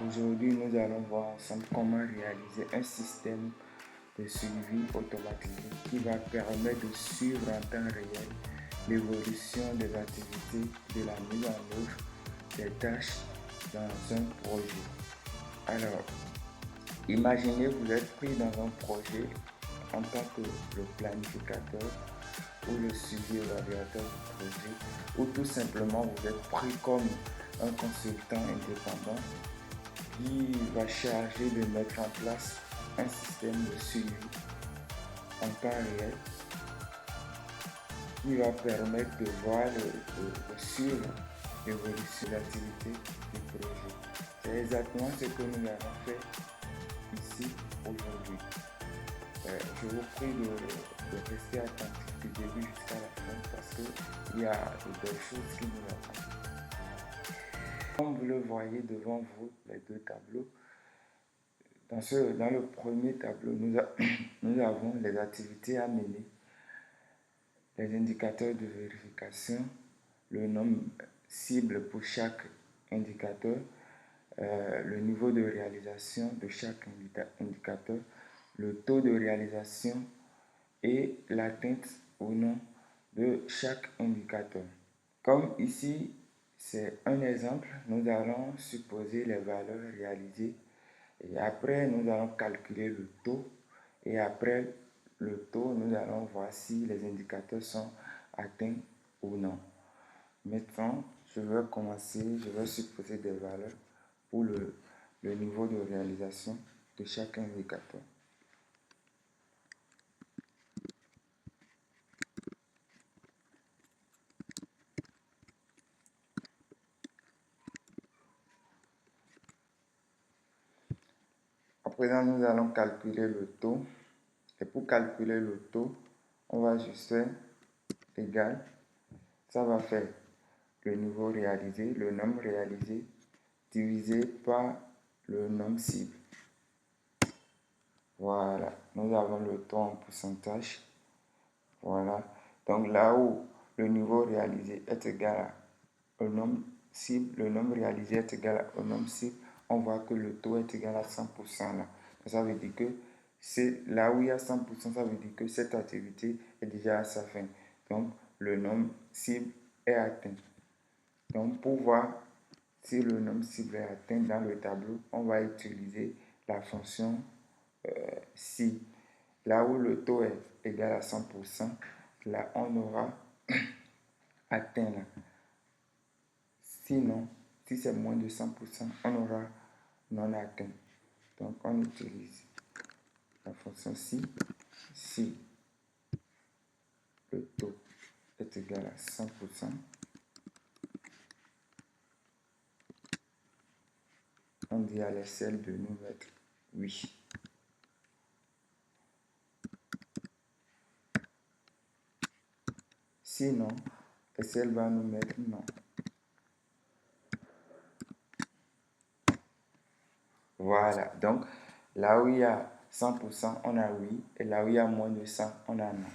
Aujourd'hui, nous allons voir ensemble comment réaliser un système de suivi automatisé qui va permettre de suivre en temps réel l'évolution des activités de la mise en œuvre des tâches dans un projet. Alors, imaginez vous êtes pris dans un projet en tant que le planificateur ou le suivi évaluateur du projet, ou tout simplement vous êtes pris comme un consultant indépendant qui va charger de mettre en place un système de suivi en temps réel qui va permettre de voir, de suivre l'évolution de l'activité du projet. C'est exactement ce que nous avons fait ici aujourd'hui. Je vous prie de rester attentif du début jusqu'à la fin parce qu'il y a de belles choses qui nous attendent. Comme vous le voyez devant vous, les deux tableaux, dans le premier tableau, nous avons les activités à mener, les indicateurs de vérification, le nombre cible pour chaque indicateur, le niveau de réalisation de chaque indicateur, le taux de réalisation et l'atteinte ou non de chaque indicateur. Comme ici, c'est un exemple, nous allons supposer les valeurs réalisées et après nous allons calculer le taux et après le taux, nous allons voir si les indicateurs sont atteints ou non. Maintenant, je vais commencer, je vais supposer des valeurs pour le niveau de réalisation de chaque indicateur. À présent, nous allons calculer le taux. Et pour calculer le taux, on va juste faire égal. Ça va faire le niveau réalisé, le nombre réalisé, divisé par le nombre cible. Voilà, nous avons le taux en pourcentage. Voilà, donc là où le niveau réalisé est égal au nombre cible, le nombre réalisé est égal au nombre cible, on voit que le taux est égal à 100% là. Ça veut dire que c'est là où il y a 100%, ça veut dire que cette activité est déjà à sa fin. Donc, le nombre cible est atteint. Donc, pour voir si le nombre cible est atteint dans le tableau, on va utiliser la fonction si. Là où le taux est égal à 100%, là, on aura atteint là. Sinon, si c'est moins de 100%, on aura non atteint. Donc, on utilise la fonction si le taux est égal à 100%, on dit à la celle de nous mettre oui. Sinon, celle va nous mettre non. Voilà, donc là où il y a 100%, on a oui, et là où il y a moins de 100, on a non.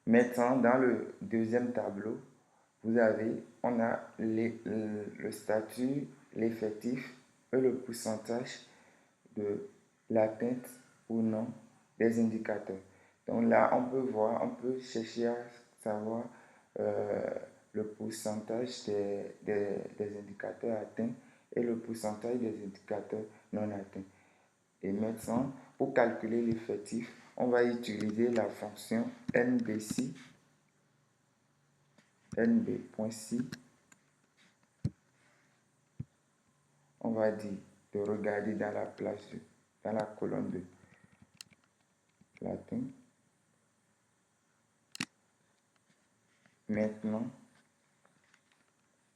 Maintenant, dans le deuxième tableau, on a le statut, l'effectif et le pourcentage de l'atteinte ou non des indicateurs. Donc là, on peut voir, on peut chercher à savoir le pourcentage des indicateurs atteints et le pourcentage des indicateurs non atteints. Et maintenant, pour calculer l'effectif, on va utiliser la fonction nbc, nb.si. On va dire de regarder dans la dans la colonne de l'atteinte. Maintenant,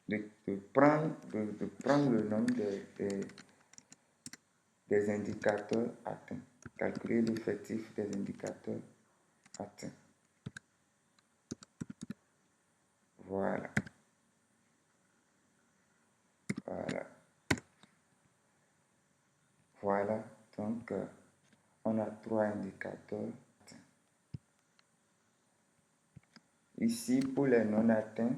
de prendre le nombre des indicateurs atteints. Calculer l'effectif des indicateurs atteints. Voilà. Voilà. Voilà. Donc, on a 3 indicateurs atteints. Ici, pour les non atteints,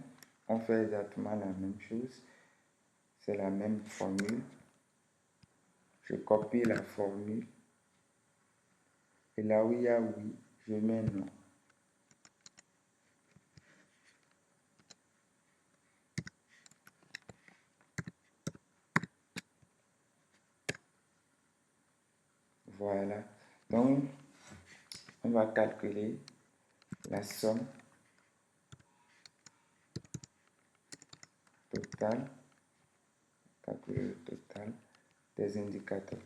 on fait exactement la même chose. C'est la même formule. je copie la formule et là où il y a oui, je mets non. Voilà. Donc, on va calculer la somme totale, calculer le total des indicateurs.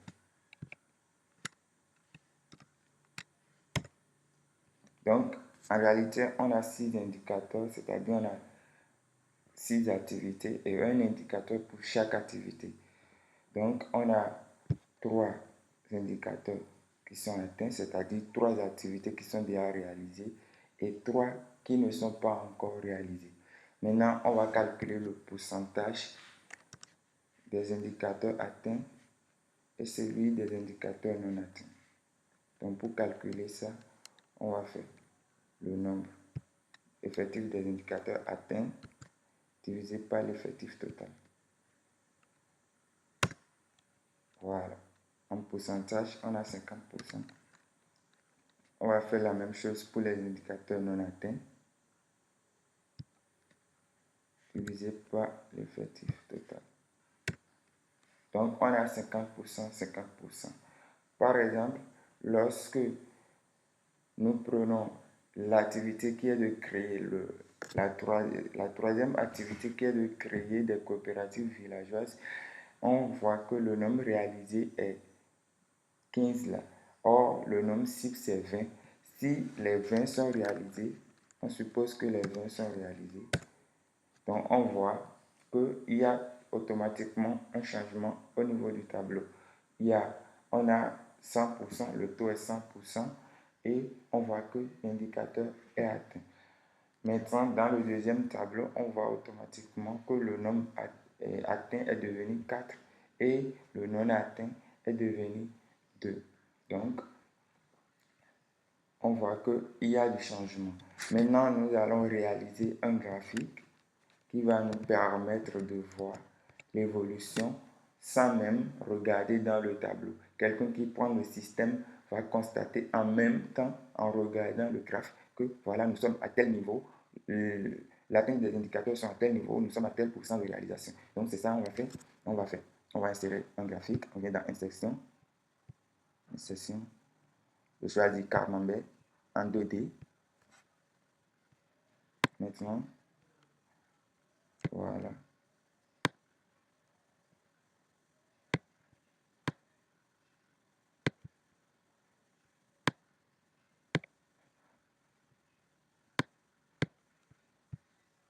Donc, en réalité, on a 6 indicateurs, c'est-à-dire on a 6 activités et un indicateur pour chaque activité. Donc, on a 3 indicateurs qui sont atteints, c'est-à-dire 3 activités qui sont déjà réalisées et 3 qui ne sont pas encore réalisées. Maintenant, on va calculer le pourcentage des indicateurs atteints et celui des indicateurs non atteints. Donc, pour calculer ça, on va faire le nombre effectif des indicateurs atteints divisé par l'effectif total. Voilà. En pourcentage, on a 50%. On va faire la même chose pour les indicateurs non atteints divisé par l'effectif total. Donc, on a 50%, 50%. Par exemple, lorsque nous prenons l'activité qui est de créer la troisième activité qui est de créer des coopératives villageoises, on voit que le nombre réalisé est 15 là. Or, le nombre cible c'est 20. Si les 20 sont réalisés, on suppose que les 20 sont réalisés. Donc, on voit qu'il y a automatiquement un changement au niveau du tableau. On a 100%, le taux est 100% et on voit que l'indicateur est atteint. Maintenant, dans le deuxième tableau, on voit automatiquement que le nombre atteint est devenu 4 et le non atteint est devenu 2. Donc, on voit qu'il y a du changement. Maintenant, nous allons réaliser un graphique qui va nous permettre de voir l'évolution sans même regarder dans le tableau. Quelqu'un qui prend le système va constater en même temps, en regardant le graphe, que voilà, nous sommes à tel niveau, l'atteinte des indicateurs sont à tel niveau, nous sommes à tel pourcent de réalisation. Donc c'est ça on va faire. On va insérer un graphique, on vient dans insertion, je choisis Camembert en 2D. Maintenant, voilà.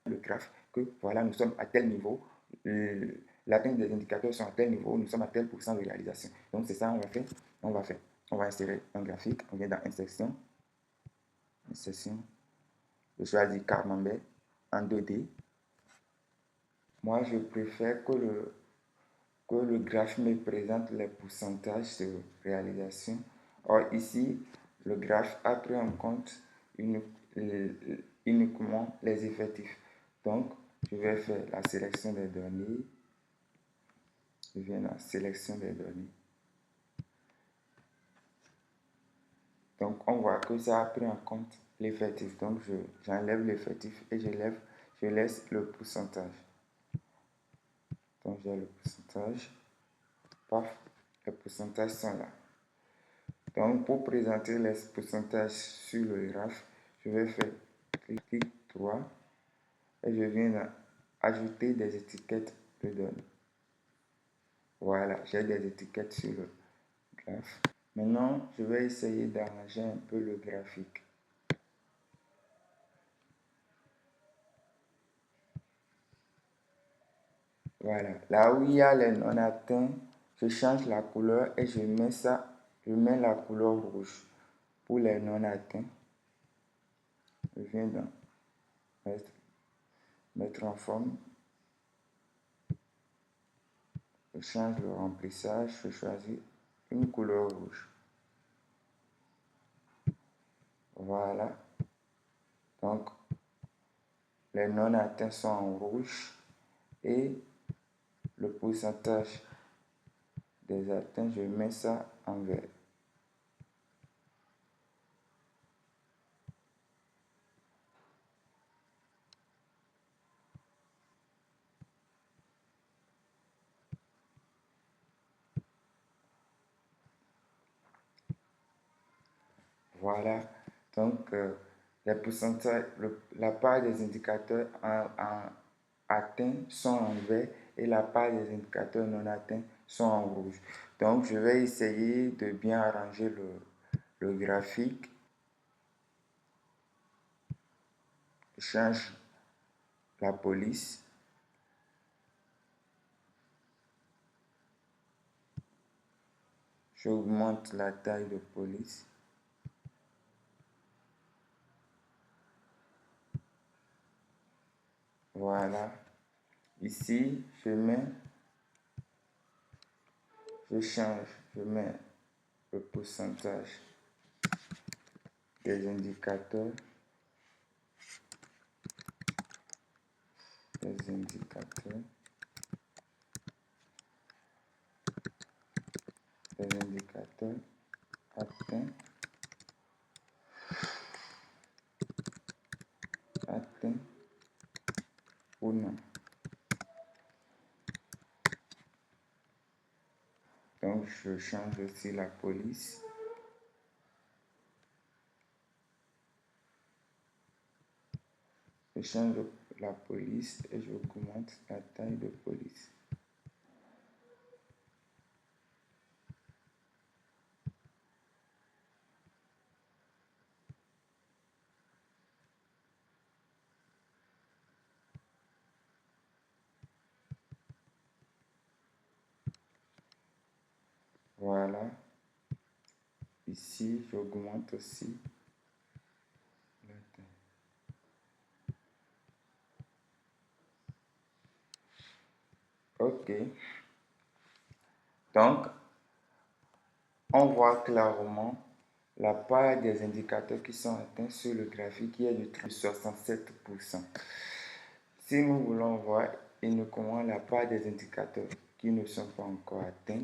Le graphe que voilà, nous sommes à tel niveau, l'atteinte des indicateurs sont à tel niveau, nous sommes à tel pourcent de réalisation. Donc c'est ça on va faire. On va insérer un graphique, on vient dans insertion, je choisis Camembert en 2D. Moi je préfère que le graphe me présente les pourcentages de réalisation. Or ici, le graphe a pris en compte uniquement les effectifs. Donc, je vais faire la sélection des données. Je viens dans la sélection des données. Donc, on voit que ça a pris en compte l'effectif. Donc, j'enlève l'effectif et je laisse le pourcentage. Donc, j'ai le pourcentage. Paf, les pourcentages sont là. Donc, pour présenter les pourcentages sur le graphe, je vais faire clic droit et je viens ajouter des étiquettes de données. Voilà, j'ai des étiquettes sur le graphe. Maintenant, je vais essayer d'arranger un peu le graphique. Voilà, là où il y a les non atteints, je change la couleur et je mets la couleur rouge. Pour les non atteints, je viens dans mettre en forme. Je change le remplissage, je choisis une couleur rouge. Voilà. Donc, les non atteints sont en rouge et le pourcentage des atteintes, je mets ça en vert. Voilà, donc les pourcentages, la part des indicateurs atteints sont en vert et la part des indicateurs non atteints sont en rouge. Donc je vais essayer de bien arranger le graphique. Je change la police. J'augmente la taille de police. Voilà. Ici, je change, je mets le pourcentage des indicateurs, des indicateurs atteints, ou non. Donc, je change aussi la police. Je change la police et j'augmente la taille de police. Voilà. Ici, j'augmente aussi la taille. OK. Donc, on voit clairement la part des indicateurs qui sont atteints sur le graphique qui est de 67%. Si nous voulons voir uniquement la part des indicateurs qui ne sont pas encore atteints,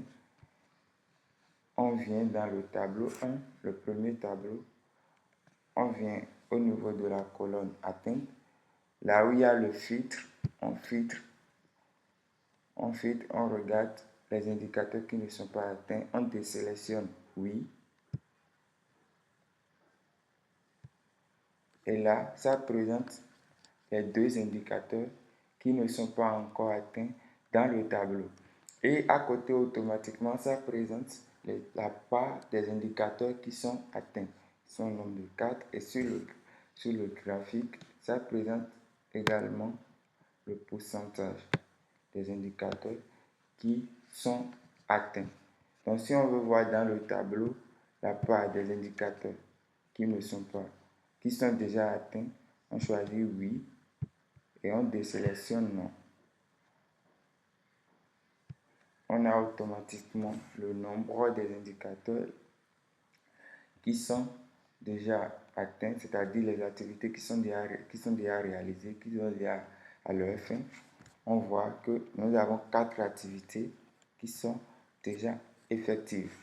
on vient dans le tableau 1, le premier tableau, on vient au niveau de la colonne atteinte, là où il y a le filtre, on regarde les indicateurs qui ne sont pas atteints, on désélectionne oui. Et là, ça présente les deux indicateurs qui ne sont pas encore atteints dans le tableau. Et à côté, automatiquement, ça présente la part des indicateurs qui sont atteints. Ils sont au nombre de 4 et sur le graphique, ça présente également le pourcentage des indicateurs qui sont atteints. Donc, si on veut voir dans le tableau la part des indicateurs qui sont déjà atteints, on choisit oui et on désélectionne non. On a automatiquement le nombre des indicateurs qui sont déjà atteints, c'est-à-dire les activités qui sont déjà réalisées, qui sont déjà à leur fin. On voit que nous avons 4 activités qui sont déjà effectives.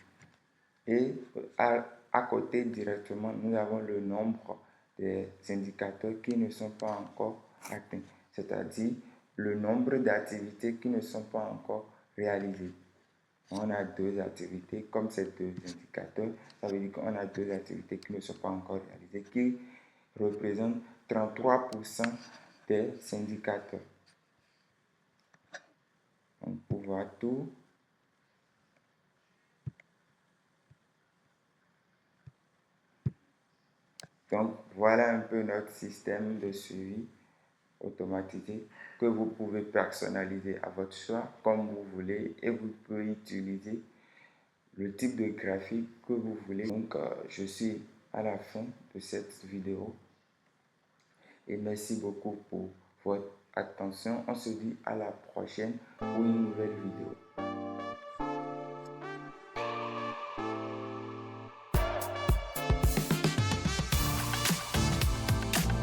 Et à côté directement, nous avons le nombre des indicateurs qui ne sont pas encore atteints, c'est-à-dire le nombre d'activités qui ne sont pas encore réalisées. On a 2 activités, comme ces 2 indicateurs, ça veut dire qu'on a 2 activités qui ne sont pas encore réalisées, qui représentent 33% des indicateurs. Donc, pour voir tout, donc voilà un peu notre système de suivi automatisé que vous pouvez personnaliser à votre choix comme vous voulez et vous pouvez utiliser le type de graphique que vous voulez. Donc, je suis à la fin de cette vidéo et merci beaucoup pour votre attention. On se dit à la prochaine pour une nouvelle vidéo.